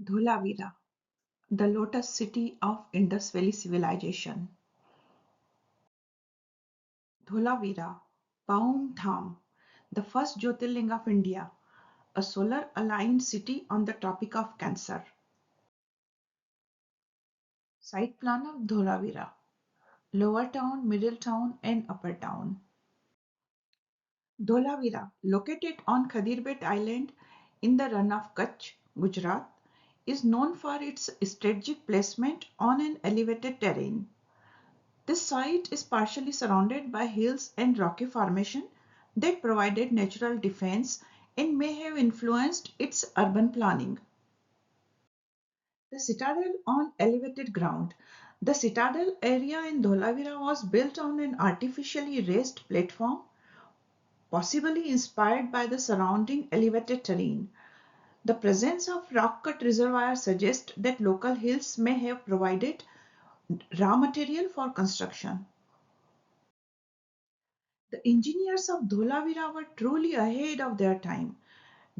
Dholavira, the lotus city of Indus Valley Civilization. Dholavira, Paum Dham, the first Jyotirling of India, a solar aligned city on the Tropic of Cancer. Site plan of Dholavira: Lower Town, Middle Town, and Upper Town. Dholavira, located on Khadirbet Island in the Run of Kutch, Gujarat, is known for its strategic placement on an elevated terrain. This site is partially surrounded by hills and rocky formation that provided natural defense and may have influenced its urban planning. The citadel on elevated ground. The citadel area in Dholavira was built on an artificially raised platform, possibly inspired by the surrounding elevated terrain. The presence of rock-cut reservoirs suggests that local hills may have provided raw material for construction. The engineers of Dholavira were truly ahead of their time,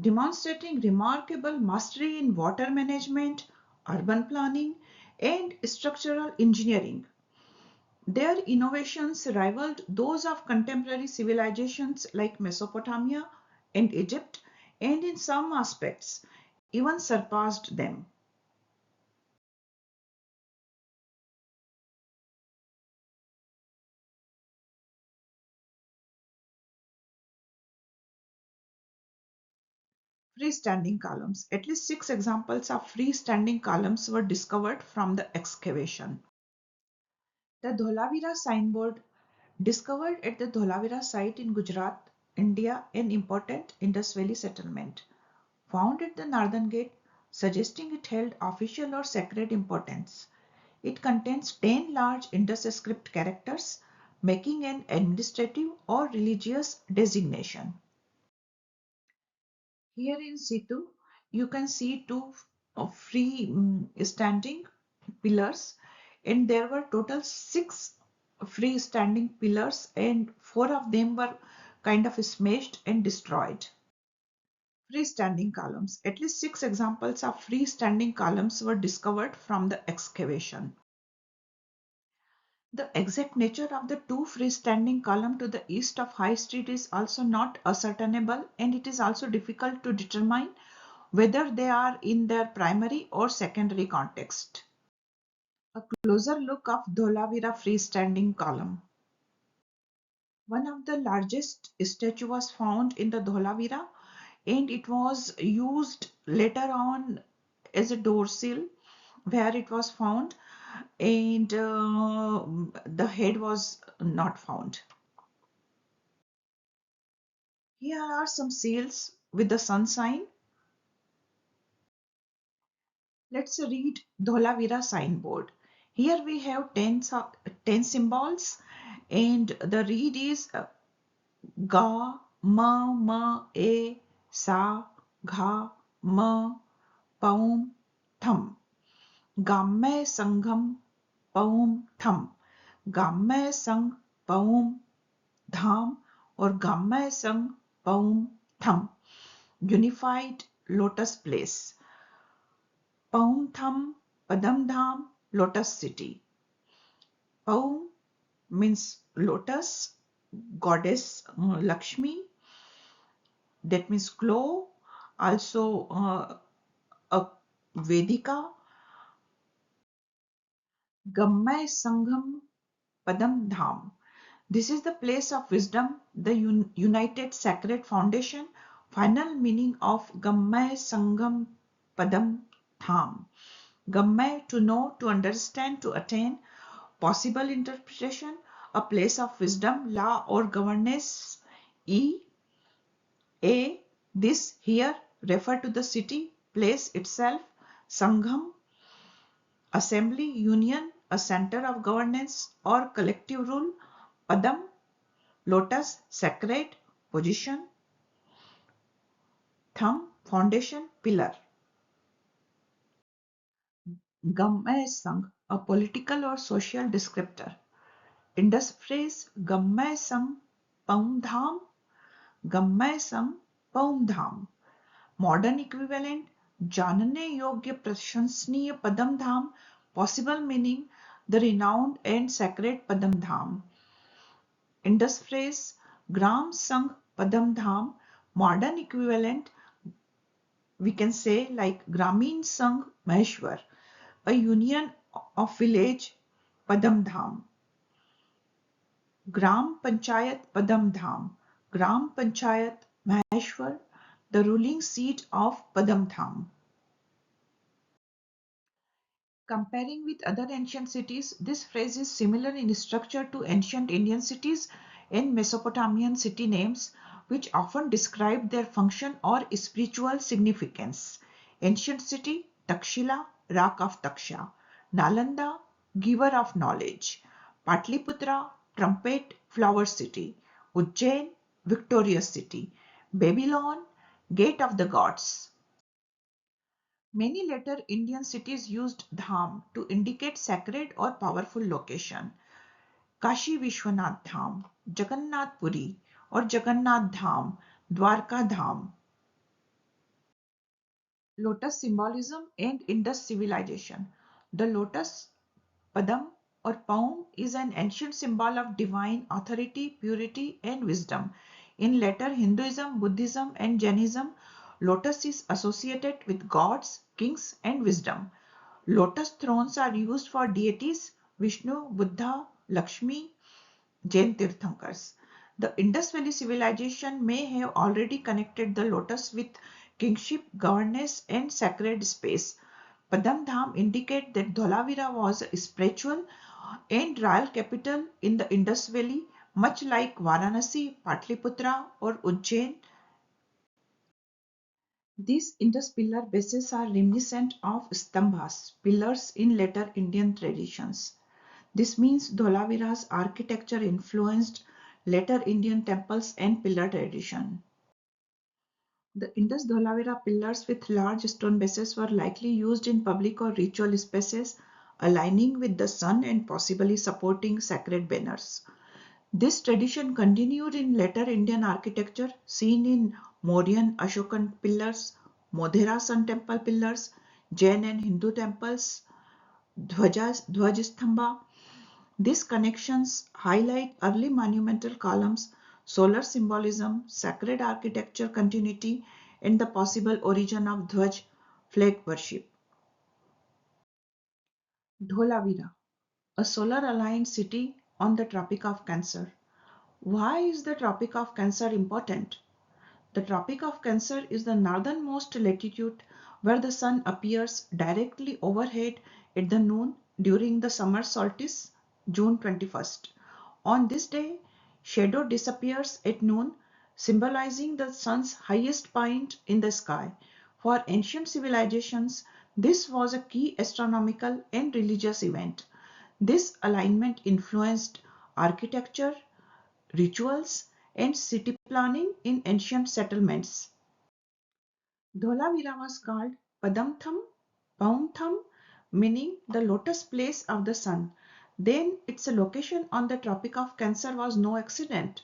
demonstrating remarkable mastery in water management, urban planning, and structural engineering. Their innovations rivaled those of contemporary civilizations like Mesopotamia and Egypt, and in some aspects, even surpassed them. Freestanding columns. At least 6 examples of freestanding columns were discovered from the excavation. The Dholavira signboard, discovered at the Dholavira site in Gujarat, India, an important Indus Valley settlement. Found at the northern gate, suggesting it held official or sacred importance. It contains 10 large Indus script characters, making an administrative or religious designation. Here in situ, you can see two free standing pillars, and there were total 6 free-standing pillars, and 4 of them were kind of smashed and destroyed. Freestanding columns. At least 6 examples of freestanding columns were discovered from the excavation. The exact nature of the two freestanding columns to the east of High Street is also not ascertainable, and it is also difficult to determine whether they are in their primary or secondary context. A closer look of Dholavira freestanding column. One of the largest statue was found in the Dholavira, and it was used later on as a door sill where it was found, and the head was not found. Here are some seals with the sun sign. Let's read Dholavira signboard. Here we have 10 symbols, and the read is Ga, Ma, Ma, E, Sa, Gha, Ma, Paum, Tham. Gamme Sangham Paum Tham. Gamme Sang Paum Dham or Gamme Sang Paum Tham. Unified Lotus Place. Paum Tham Padam Dham Lotus City. Paum means lotus, goddess Lakshmi, that means glow, also a Vedika. Gammai Sangham Padam Dham. This is the place of wisdom, the united sacred foundation. Final meaning of Gammai Sangham Padam Dham. Gammai, to know, to understand, to attain. Possible interpretation, a place of wisdom, law or governance. E. A. This here refer to the city, place itself. Sangham, assembly, union, a center of governance or collective rule. Padam, lotus, sacred, position. Thumb, foundation, pillar. Gammai Sangh, a political or social descriptor. Indus phrase Gammai Sangh Paum Dham. Gammai Sangh Paum Dham. Modern equivalent जानने योग्य प्रशंसनीय पदम धाम, possible meaning the renowned and sacred Padam Dham. Indus phrase Gram Sangh Padam Dham, modern equivalent we can say like Gramin Sangh Maheshwar, a union of village Padam Dham. Gram Panchayat Padam Dham, Gram Panchayat Maheshwar, the ruling seat of Padam Dham. Comparing with other ancient cities, this phrase is similar in structure to ancient Indian cities and Mesopotamian city names, which often describe their function or spiritual significance. Ancient city, Takshila, Rock of Taksha. Nalanda, giver of knowledge. Patliputra, trumpet, flower city. Ujjain, victorious city. Babylon, gate of the gods. Many later Indian cities used dham to indicate sacred or powerful location. Kashi Vishwanath Dham, Jagannath Puri or Jagannath Dham, Dwarka Dham. Lotus symbolism and Indus civilization. The lotus Padam or Paum is an ancient symbol of divine authority, purity and wisdom. In later Hinduism, Buddhism and Jainism, lotus is associated with gods, kings and wisdom. Lotus thrones are used for deities Vishnu, Buddha, Lakshmi, Jain Tirthankars. The Indus Valley Civilization may have already connected the lotus with kingship, governance and sacred space. Padam Dham indicate that Dholavira was a spiritual and royal capital in the Indus Valley, much like Varanasi, Patliputra or Ujjain. These Indus pillar bases are reminiscent of stambhas, pillars in later Indian traditions. This means Dholavira's architecture influenced later Indian temples and pillar tradition. The Indus Dholavira pillars with large stone bases were likely used in public or ritual spaces, aligning with the sun and possibly supporting sacred banners. This tradition continued in later Indian architecture, seen in Mauryan Ashokan pillars, Modhera Sun Temple pillars, Jain and Hindu temples, Dhwajastambha. These connections highlight early monumental columns, solar symbolism, sacred architecture continuity, and the possible origin of Dhwaj flag worship. Dholavira, a solar aligned city on the Tropic of Cancer. Why is the Tropic of Cancer important? The Tropic of Cancer is the northernmost latitude where the sun appears directly overhead at the noon during the summer solstice, June 21st. On this day, shadow disappears at noon, symbolizing the sun's highest point in the sky. For ancient civilizations, this was a key astronomical and religious event. This alignment influenced architecture, rituals, and city planning in ancient settlements. Dholavira was called Padamtham, Paumtham, meaning the lotus place of the sun. Then its location on the Tropic of Cancer was no accident.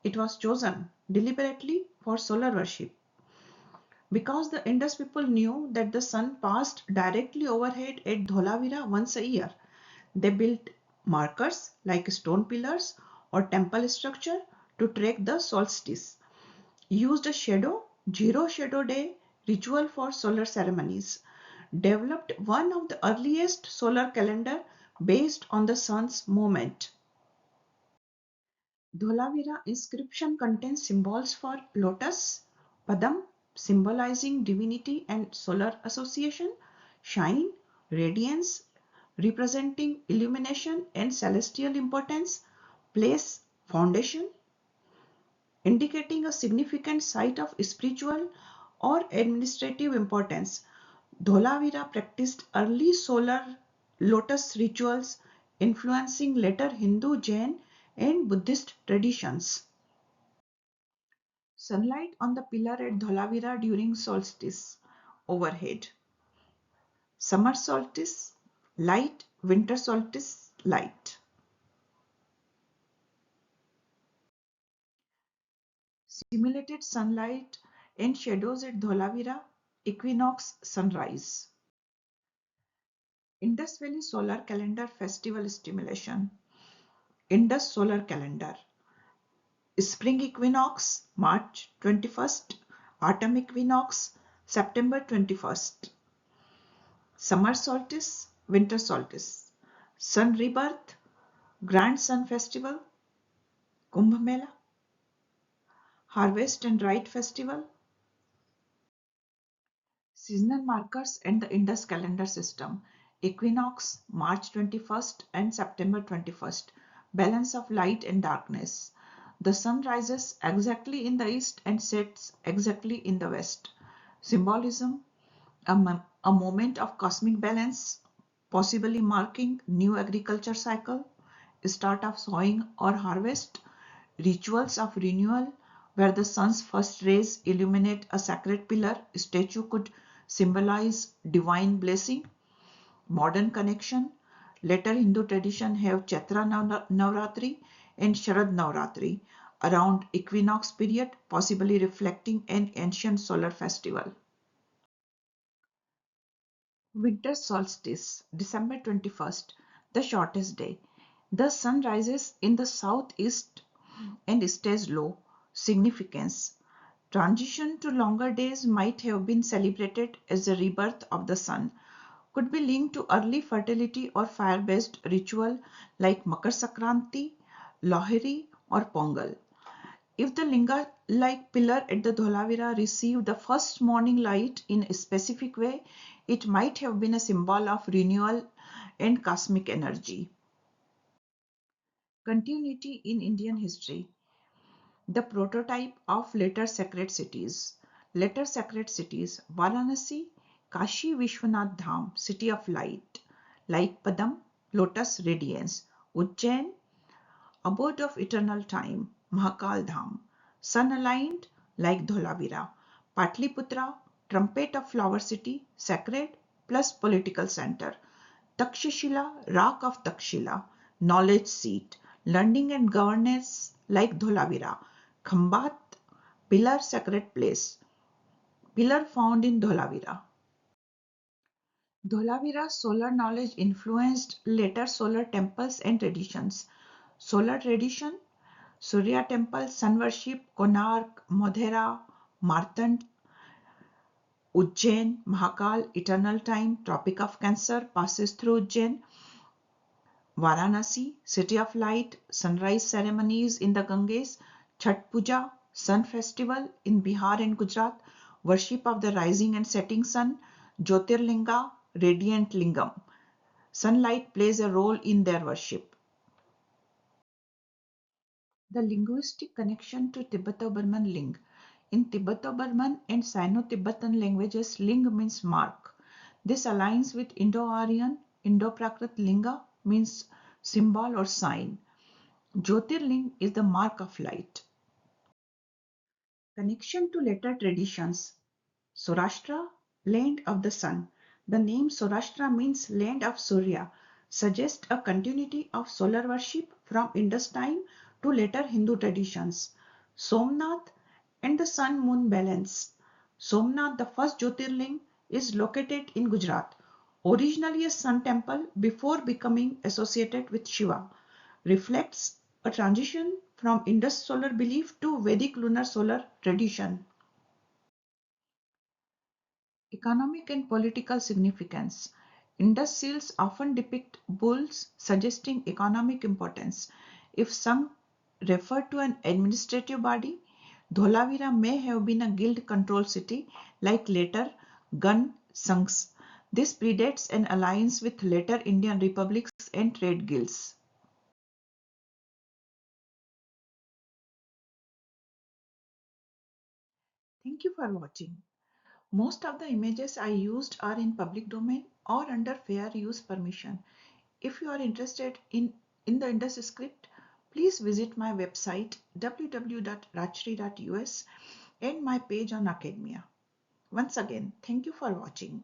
It was chosen deliberately for solar worship. Because the Indus people knew that the sun passed directly overhead at Dholavira once a year, they built markers like stone pillars or temple structure to track the solstice, used a zero shadow day ritual for solar ceremonies, developed one of the earliest solar calendar based on the sun's movement. Dholavira inscription contains symbols for lotus, padam symbolizing divinity and solar association, shine, radiance representing illumination and celestial importance, place, foundation, indicating a significant site of spiritual or administrative importance. Dholavira practiced early solar lotus rituals influencing later Hindu, Jain and Buddhist traditions. Sunlight on the pillar at Dholavira during solstice overhead. Summer solstice light, winter solstice light. Simulated sunlight and shadows at Dholavira Equinox sunrise. Indus Valley Solar Calendar Festival Stimulation. Indus Solar Calendar. Spring equinox, March 21st. Autumn equinox, September 21st. Summer solstice, winter solstice. Sun rebirth, Grand Sun Festival, Kumbh Mela. Harvest and Rite Festival. Seasonal markers and the Indus calendar system. Equinox, March 21st and September 21st. Balance of light and darkness. The sun rises exactly in the east and sets exactly in the west. Symbolism, a moment of cosmic balance, possibly marking new agriculture cycle, start of sowing or harvest, rituals of renewal, where the sun's first rays illuminate a sacred pillar, statue could symbolize divine blessing. Modern connection, later Hindu tradition have Chaitra Navratri and Sharad Navratri around equinox period, possibly reflecting an ancient solar festival. Winter solstice, December 21st, the shortest day. The sun rises in the southeast and stays low. Significance. Transition to longer days might have been celebrated as the rebirth of the sun. Could be linked to early fertility or fire-based ritual like Makar Sankranti, Lohri or Pongal. If the linga-like pillar at the Dholavira received the first morning light in a specific way, it might have been a symbol of renewal and cosmic energy. Continuity in Indian history. The prototype of later sacred cities. Later sacred cities, Varanasi, Kashi Vishwanath Dham, city of light, like Padam, lotus radiance, Ujjain, abode of eternal time, Mahakal Dham, sun aligned like Dholavira, Patliputra, trumpet of flower city, sacred plus political center, Takshashila, rock of Takshila, knowledge seat, learning and governance like Dholavira, Khambat, pillar sacred place, pillar found in Dholavira. Dholavira solar knowledge influenced later solar temples and traditions. Solar tradition, Surya temple, sun worship, Konark, Modhera, Martand, Ujjain, Mahakal, eternal time, tropic of Cancer passes through Ujjain, Varanasi, city of light, sunrise ceremonies in the Ganges, Chhat Puja, sun festival in Bihar and Gujarat, worship of the rising and setting sun, Jyotirlinga, radiant lingam. Sunlight plays a role in their worship. The linguistic connection to Tibeto-Burman ling. In Tibeto-Burman and Sino-Tibetan languages, ling means mark. This aligns with Indo-Aryan, Indo-Prakrit linga means symbol or sign. Jyotirling is the mark of light. Connection to later traditions. Saurashtra, land of the sun. The name Saurashtra means land of Surya, suggests a continuity of solar worship from Indus time to later Hindu traditions. Somnath and the sun-moon balance. Somnath, the first Jyotirling, is located in Gujarat. Originally a sun temple before becoming associated with Shiva, reflects a transition from Indus solar belief to Vedic lunar solar tradition. Economic and political significance. Indus seals often depict bulls, suggesting economic importance. If some refer to an administrative body, Dholavira may have been a guild controlled city like later Gun Sanghs. This predates an alliance with later Indian republics and trade guilds. Thank you for watching. Most of the images I used are in public domain or under fair use permission. If you are interested in the Indus script, please visit my website www.rajshree.us and my page on academia. Once again, thank you for watching.